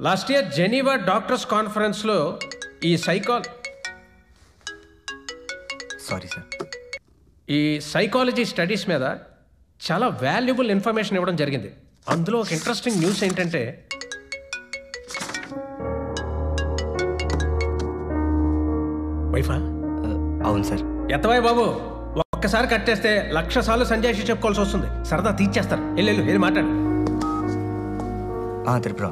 Last year Geneva doctors కాన్ఫరెన్స్లో ఈ psychology studies మీద చాలా వాల్యుబుల్ ఇన్ఫర్మేషన్ ఇవ్వడం జరిగింది. అందులో ఒక ఇంట్రెస్టింగ్ న్యూస్ ఏంటంటే వైఫా? అవును సార్. ఎత్తవాయి బాబు, ఒక్కసారి కట్టేస్తే 1,00,000 సార్లు సంజయ్ చెప్పుకోవాల్సి వస్తుంది. సరదా తీర్చేస్తారు. వెళ్ళి మాట్లాడు. త్రిపుర,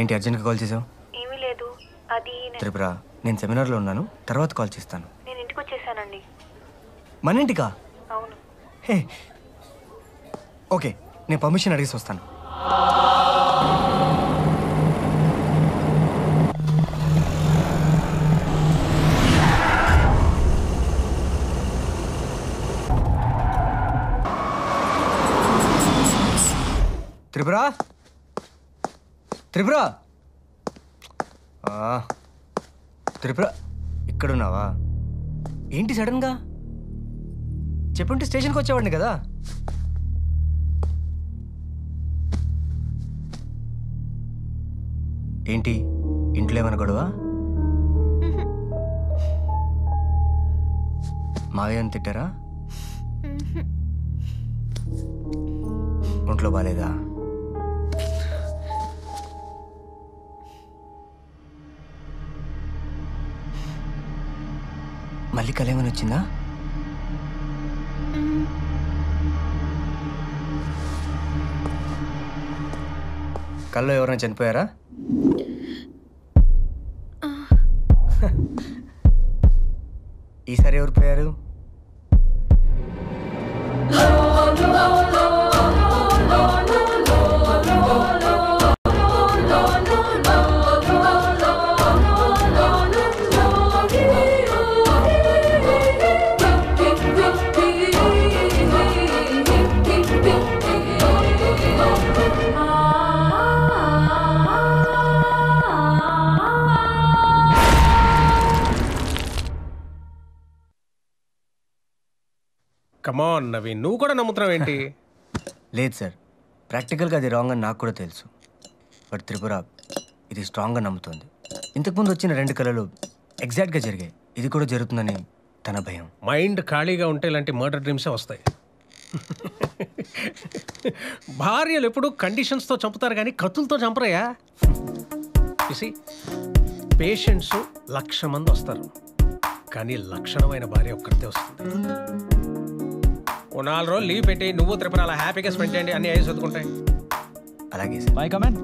ఏంటి అర్జెంట్గా కాల్ చేసావు? ఏమీ లేదు. అది త్రిపుర, నేను సెమినార్లో ఉన్నాను, తర్వాత కాల్ చేస్తాను. నేను ఇంటికి వచ్చేసానండి. మన ఇంటికా? అవును. హే, ఓకే, నేను పర్మిషన్ అడిగేసి వస్తాను. త్రిపుర, త్రిపుర, త్రిపుర, ఇక్కడున్నావా? ఏంటి సడన్గా? చెప్పుంటే స్టేషన్కి వచ్చేవాడిని కదా. ఏంటి, ఇంట్లో ఏమైనా గొడవ? మావయ్య తిట్టారా? ఒంట్లో బాలేదా? మళ్ళీ కళ ఏమైనా వచ్చిందా? కల్లో ఎవరైనా చనిపోయారా? ఈసారి ఎవరు పోయారు? కమాన్ నవీన్, నువ్వు కూడా నమ్ముతున్నావు ఏంటి? లేదు సార్, ప్రాక్టికల్గా అది రాంగ్ అని నాకు కూడా తెలుసు. బట్ త్రిపుర ఇది స్ట్రాంగ్గా నమ్ముతుంది. ఇంతకుముందు వచ్చిన 2 కళలు ఎగ్జాక్ట్గా జరిగాయి. ఇది కూడా జరుగుతుందని తన భయం. మైండ్ ఖాళీగా ఉంటే ఇలాంటి మర్డర్ డ్రీమ్సే వస్తాయి. భార్యలు ఎప్పుడు కండిషన్స్తో చంపుతారు కానీ కత్తులతో చంపరయ్యా. పేషెంట్స్ 1,00,000 మంది వస్తారు, కానీ లక్షణమైన భార్య ఒక్కరితే వస్తుంది. 4 రోజులు లీవ్ పెట్టి నువ్వు త్రిపుర అలా హ్యాపీగా స్పెండ్ చేయండి, అన్ని అయ్యి చదువుకుంటాయి. అలాగే సార్. By come on.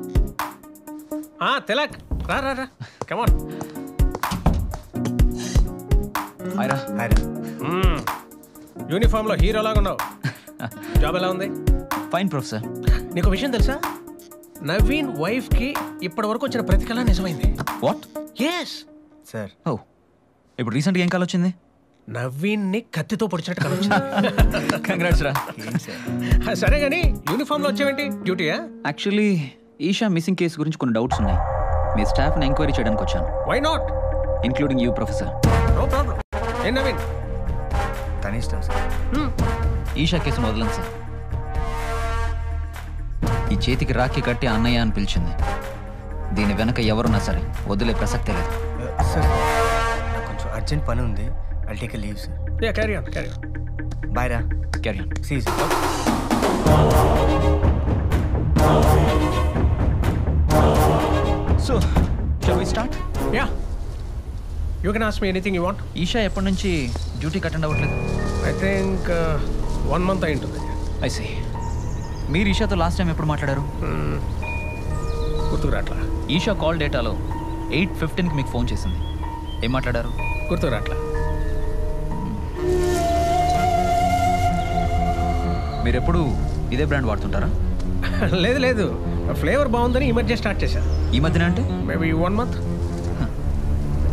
తిలక్ రా కమాన్. యూనిఫామ్లో హీరోలాగా ఉన్నావు. జాబ్ ఎలా ఉంది? Fine professor. నీకు విషయం తెలుసా, నవీన్ వైఫ్కి ఇప్పటి వరకు వచ్చిన ప్రతి కళ నిజమైంది. వాట్? Yes sir. ఓ, ఇప్పుడు రీసెంట్గా ఏం కాల్ వచ్చింది? నవీన్ని కత్తితో పొడిచినట్టు కళ వచ్చింది. కంగ్రాట్స్ రా. సరే కానీ యూనిఫామ్లో వచ్చావేంటి? డ్యూటీయా? యాక్చువల్లీ ఈషా మిస్సింగ్ కేసు గురించి కొన్ని డౌట్స్ ఉన్నాయి. మీ స్టాఫ్ని ఎంక్వైరీ చేయడానికి వచ్చాను. Why not, including you professor. No problem. ఏ నవీన్? తన ఇష్టం సార్. ఈషా కేసును వదలను సార్. ఈ చేతికి రాఖీ కట్టి అన్నయ్య అని పిలిచింది. దీని వెనక ఎవరున్నా సరే వదిలే ప్రసక్తే లేదు. సార్, నాకు కొంచెం అర్జెంట్ పని ఉంది. I'll take a leave, sir. Yeah, carry on. Bye, Ra. Carry on. See you, sir. So, shall we start? Yeah. You can ask me anything you want. Isha ఎప్పటి నుంచి డ్యూటీకి అటెండ్ అవ్వట్లేదు? I think 1 month అయి ఉంటుంది. I see. మీరు ఈషాతో last time ఎప్పుడు మాట్లాడారు? గుర్తుకురాట్లా. Isha call డేటాలో 8:15కి మీకు ఫోన్ చేసింది. ఏం మాట్లాడారు? గుర్తుకురాట్లా. మీరు ఎప్పుడు ఇదే బ్రాండ్ వాడుతుంటారా? లేదు, ఫ్లేవర్ బాగుందని ఈ మధ్య స్టార్ట్ చేశా. ఈ మధ్యన అంటే మేబీ 1 month.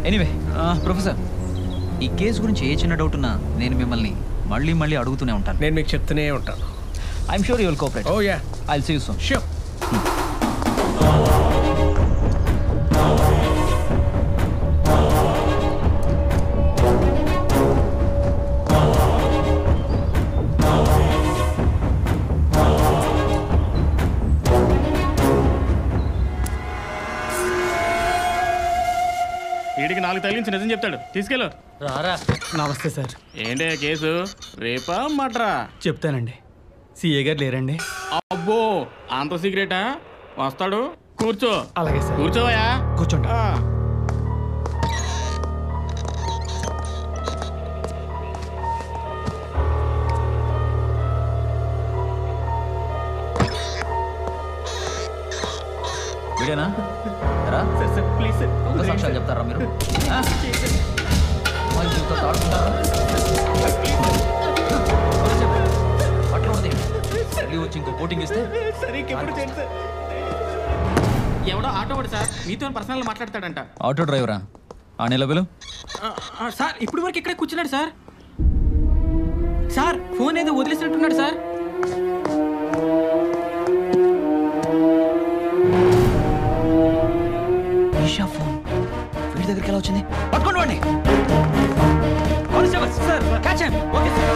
ఎనీవే ప్రొఫెసర్, ఈ కేసు గురించి ఏ చిన్న డౌట్ ఉన్నా నేను మిమ్మల్ని మళ్ళీ అడుగుతూనే ఉంటాను. నేను మీకు చెప్తూనే ఉంటాను. I'm sure you will cooperate. Oh yeah, I will see you soon. Sure. వీడికి 4 తగిలించి నిజం చెప్తాడు. తీసుకెళ్ళు. నమస్తే సార్. ఏంటి కేసు? రేపా మట్రా? చెప్తానండి. సిఏ గారు లేరండి? అబ్బో, అంత సీక్రెటా? వస్తాడు, కూర్చో. అలాగే సార్. కూర్చోవయా. కూర్చోండి. వీడేనా రా ప్లీజ్ సార్. దొంగ సాక్ష్యాలు చెప్తారా మీరు? అట్లా వచ్చి ఇంకో కోటింగ్ ఇస్తే ఎవడో ఆటో వాడు సార్, మీతో పర్సనల్ మాట్లాడతాడంట. ఆటో డ్రైవరా? ఆ నిలబెలు. సార్ ఇప్పుడు వరకు ఇక్కడే కూర్చున్నాడు సార్. సార్ ఫోన్ ఏదో వదిలేసినట్టున్నాడు సార్. ఈషా ఫోన్ వీడి దగ్గరికి ఎలా వచ్చింది? పట్టుకోండి వాడిని. Sir catch him. Okay sir.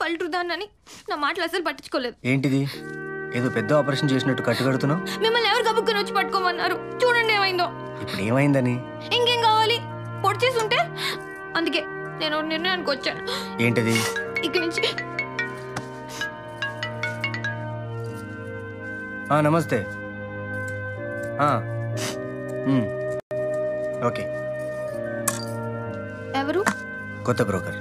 పల్టుదాన్ని నా మాటలు అసలు పట్టించుకోలేదు. ఏంటిది? ఏదో పెద్ద ఆపరేషన్ చేసినట్టు కట్టుకడుతున్నావు. మిమ్మల్ని ఎవరు గబుక్కుని వచ్చి పట్టుకోమన్నారు? చూడండి ఏమైందో. ఇప్పుడు ఏమైందని? ఇంకేం కావాలి? పొడి చేసి ఉంటే. అందుకే నేను నిర్ణయానికి వచ్చాను. ఏంటిది? ఇక్కడి నుంచి. నమస్తే. ఓకే. ఎవరు? కొత్త బ్రోకర్.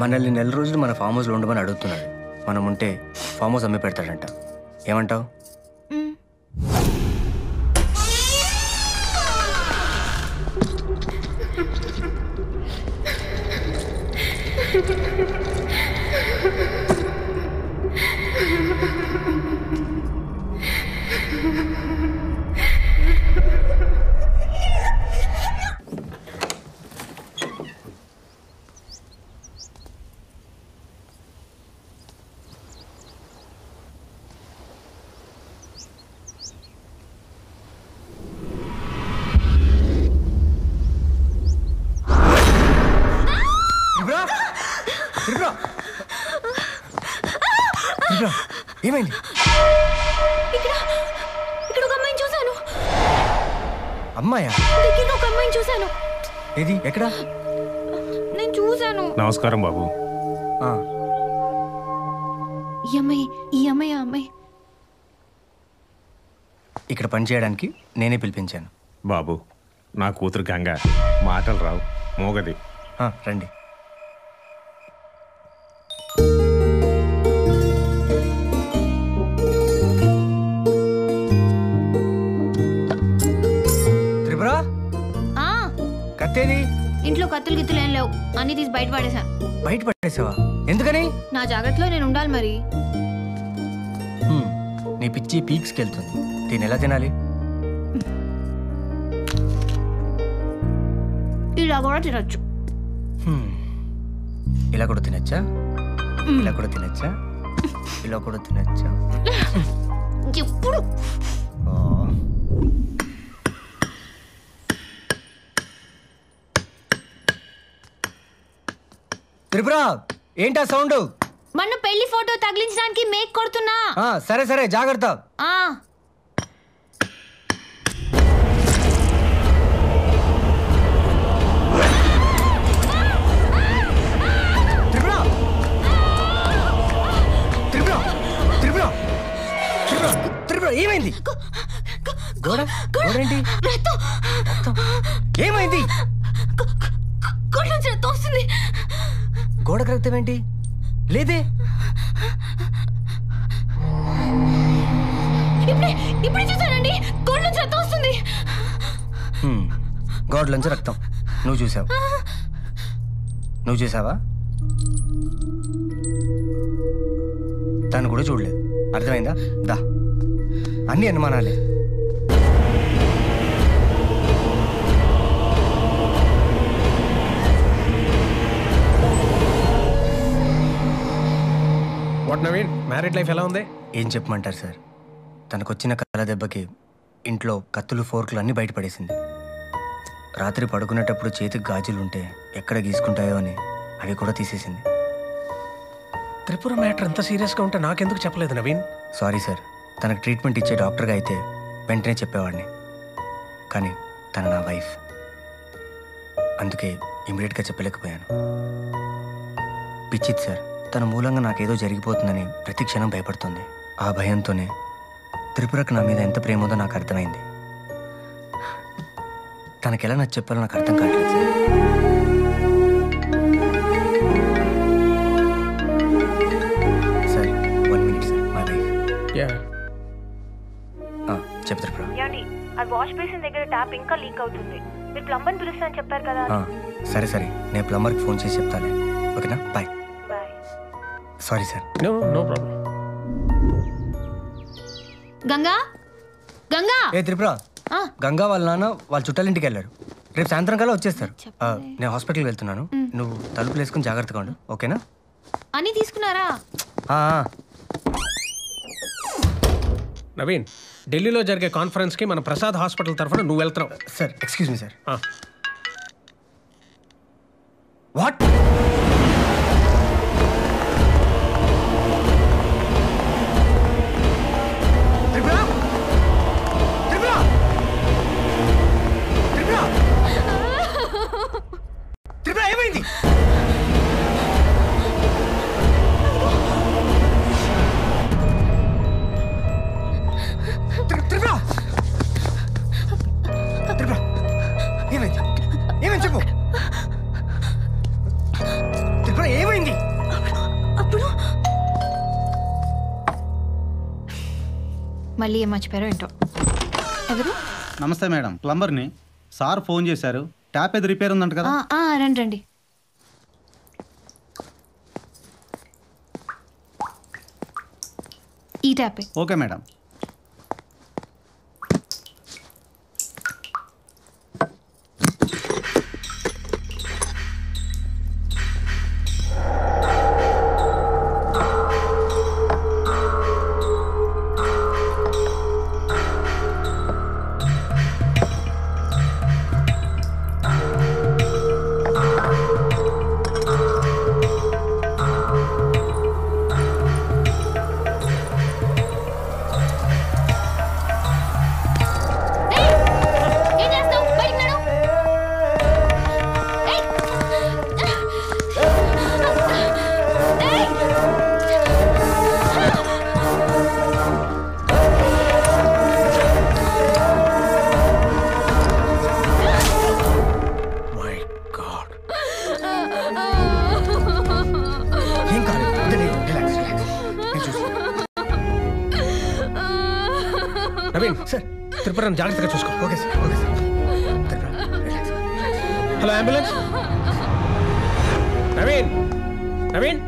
మనల్ని 4 రోజులు మన ఫామ్ హౌస్లో ఉండమని అడుగుతున్నాడు. మనం ఉంటే ఫామ్ హౌస్ అమ్మి పెడతాడంట. ఏమంటావు? ఏమైంది? ఇక్కడ ఒక అమ్మాయిని చూశాను. అమ్మాయా? దగ్గర ఒక అమ్మాయిని చూశాను. ఏది? ఎక్కడ? నేను చూశాను. నమస్కారం బాబు. ఈ అమ్మాయి ఇక్కడ పని చేయడానికి నేనే పిలిపించాను. బాబు, నా కూతురు గంగ. మాటలు రావు, మోగది. రండి. త్రిపురా, కత్తేది? ఇంట్లో కత్తులు గిత్తులు ఏం లేవు. అన్ని తీసి బయట పడేశాను. బయట పడేసావా? ఎందుకని? నా జాగ్రత్తలో నేను ఉండాలి మరి. నీ పిచ్చి పీక్స్కి వెళ్తుంది. దీన్ని ఎలా తినాలి? ఇలా కూడా తినొచ్చు. ఇలా కూడా తినచ్చా? ఇలా కూడా తినచ్చా? ఇలా కూడా తినచ్చా? ఎప్పుడు త్రిపుర, ఏంటా సౌండ్? మన పెళ్లి ఫోటో తగిలించడానికి మేక్ కొడుతున్నా. సరే సరే, జాగ్రత్త. ఏమైంది? గోడ గోడేంటి? ఏమైంది? గోడకు రక్తం ఏంటి? లేదే. ఇప్పుడు చూసానండి, గోడ నుంచి రక్తం వస్తుంది. గోడలోంచి రక్తం నువ్వు చూసావు? నువ్వు చూసావా? తను కూడా చూడలేదు. అర్థమైందా? దా, అన్ని అనుమానాలే. వాట్ నవీన్, మ్యారీడ్ లైఫ్ ఎలా ఉంది? ఏం చెప్పమంటారు సార్, తనకొచ్చిన కళ్ళ దెబ్బకి ఇంట్లో కత్తులు ఫోర్కులు అన్నీ బయటపడేసింది. రాత్రి పడుకునేటప్పుడు చేతికి గాజులు ఉంటే ఎక్కడ గీసుకుంటాయో అని అవి కూడా తీసేసింది. త్రిపుర మ్యాటర్ ఎంత సీరియస్గా ఉంటే నాకెందుకు చెప్పలేదు నవీన్? సారీ సార్, తనకు ట్రీట్మెంట్ ఇచ్చే డాక్టర్గా అయితే వెంటనే చెప్పేవాడిని. కానీ తను నా వైఫ్, అందుకే ఇమీడియట్గా చెప్పలేకపోయాను. పిచ్చిత్ సార్, తన మూలంగా నాకేదో జరిగిపోతుందని ప్రతి క్షణం భయపడుతుంది. ఆ భయంతోనే త్రిపురకు నా మీద ఎంత ప్రేమ ఉందో నాకు అర్థమైంది. తనకెలా నాకు చెప్పాలో నాకు అర్థం కావట్లేదు sir. Sir 1 minute sir, my wife. చెప్పు త్రిపుర. ఏమండి ఆ వాష్ బేసిన్ దగ్గర ట్యాప్ ఇంకా లీక్ అవుతుంది. మీరు ప్లంబర్ని పిలుస్తా అని చెప్పారు కదా. సరే సరే, నేను ప్లంబర్కి ఫోన్ చేసి చెప్తాలే. ఓకేనా? Bye. Bye. Sorry sir. No problem. Ganga Ganga ఏ త్రిపుర, ఆ. గంగా వాళ్ళ నాన్న వాళ్ళ చుట్టాలింటికి వెళ్ళారు. రేపు సాయంత్రం కల్లా వచ్చేస్తారు. నేను హాస్పిటల్కి వెళ్తున్నాను. నువ్వు తలుపులు వేసుకుని జాగ్రత్తగా ఉండు, ఓకేనా? అని తీసుకున్నారా? నవీన్, ఢిల్లీలో జరిగే కాన్ఫరెన్స్కి మన ప్రసాద్ హాస్పిటల్ తరఫున నువ్వు వెళ్తున్నావు. Sir excuse me sir. ఆ. వాట్? త్రిపుర! త్రిపుర! త్రిపుర! త్రిపుర, ఏమైంది? త్రిపుర! త్రిపుర! ఏమైంది? ఏమైంది చెప్పు. త్రిపుర, ఏమైంది? అప్పుడు మళ్ళీ ఏం మర్చిపోయారో ఏంటో. ఎవరు? నమస్తే మేడం, ప్లంబర్ని. సార్ ఫోన్ చేశారు, ట్యాప్ ఏది రిపేర్ ఉందంట కదా. రండి రండి. ఈ ట్యాపే. Okay madam. ఏం చేస్తావు? బయటికి నడు. ఏయ్! ఏయ్! My god. ఏం కాలేదు. Relax relax. నేను చూస్తాను. నవీన్ సార్, త్రిపురను జాగ్రత్తగా చూసుకో. Okay sir, okay sir. Tripura, relax. Hello ambulance. Naveen, Naveen.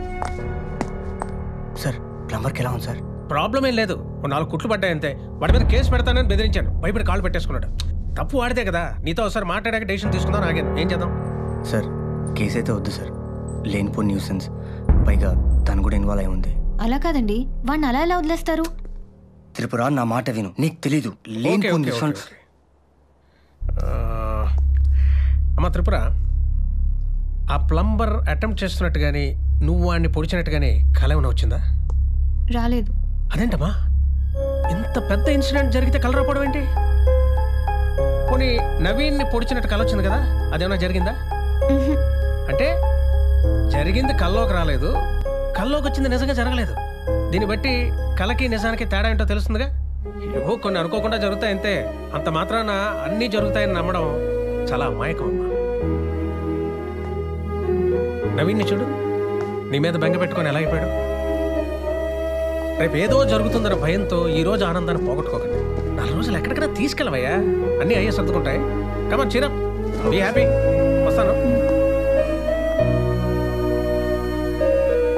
Sir, ప్లంబర్కి ఎలా ఉంది సార్? ప్రాబ్లం ఏం లేదు. ఓ 4 కుట్లు పడ్డాయి అంతే. వాడి మీద కేసు పెడతానని బెదిరించాను. భయపడి కాళ్ళు పెట్టేసుకున్నాడు. తప్పు వాడితే కదా. నీతో ఒకసారి మాట్లాడాక డెసిషన్ తీసుకుందాం ఆగాను. ఏం చేద్దాం? సార్, కేసు అయితే వద్దు సార్. లేనిపోని న్యూసెన్స్. పైగా తను కూడా ఇన్వాల్వ్ అయి ఉంది. అలా కాదండి, వాడిని అలా ఎలా వదిలేస్తారు? త్రిపుర, నా మాట విను. నీకు తెలీదు. ఓకే, లేనిపోని ఓకే, న్యూసెన్స్. ఓకే. అమ్మ త్రిపుర, ఆ ప్లంబర్ అటెంప్ట్ చేస్తున్నట్టు కానీ నువ్వు వాడిని పొడిచినట్టు కానీ కల ఏమైనా వచ్చిందా? రాలేదు. అదేంటమ్మా, ఇంత పెద్ద ఇన్సిడెంట్ జరిగితే కల రాపోవడం ఏంటి? పోనీ నవీన్ని పొడిచినట్టు కల వచ్చింది కదా, అదేమైనా జరిగిందా? అంటే జరిగింది కల్లోకి రాలేదు, కల్లోకి వచ్చింది నిజంగా జరగలేదు. దీన్ని బట్టి కలకి నిజానికి తేడా ఏంటో తెలుస్తుందిగా. ఏవో కొన్ని అనుకోకుండా జరుగుతాయి అంతే. అంత మాత్రాన అన్నీ జరుగుతాయని నమ్మడం చాలా అమాయకం అమ్మా. నవీన్ని చూడు, నీ మీద బెంగ పెట్టుకొని ఎలా అయిపోయాడు. రేపు ఏదో జరుగుతుందన్న భయంతో ఈ రోజు ఆనందాన్ని పోగొట్టుకోకండి. 4 రోజులు ఎక్కడికైనా తీసుకెళ్ళవయ్యా, అన్నీ అయ్యే సర్దుకుంటాయి. కమాన్ చీరప్, బీ హ్యాపీ. వస్తాను.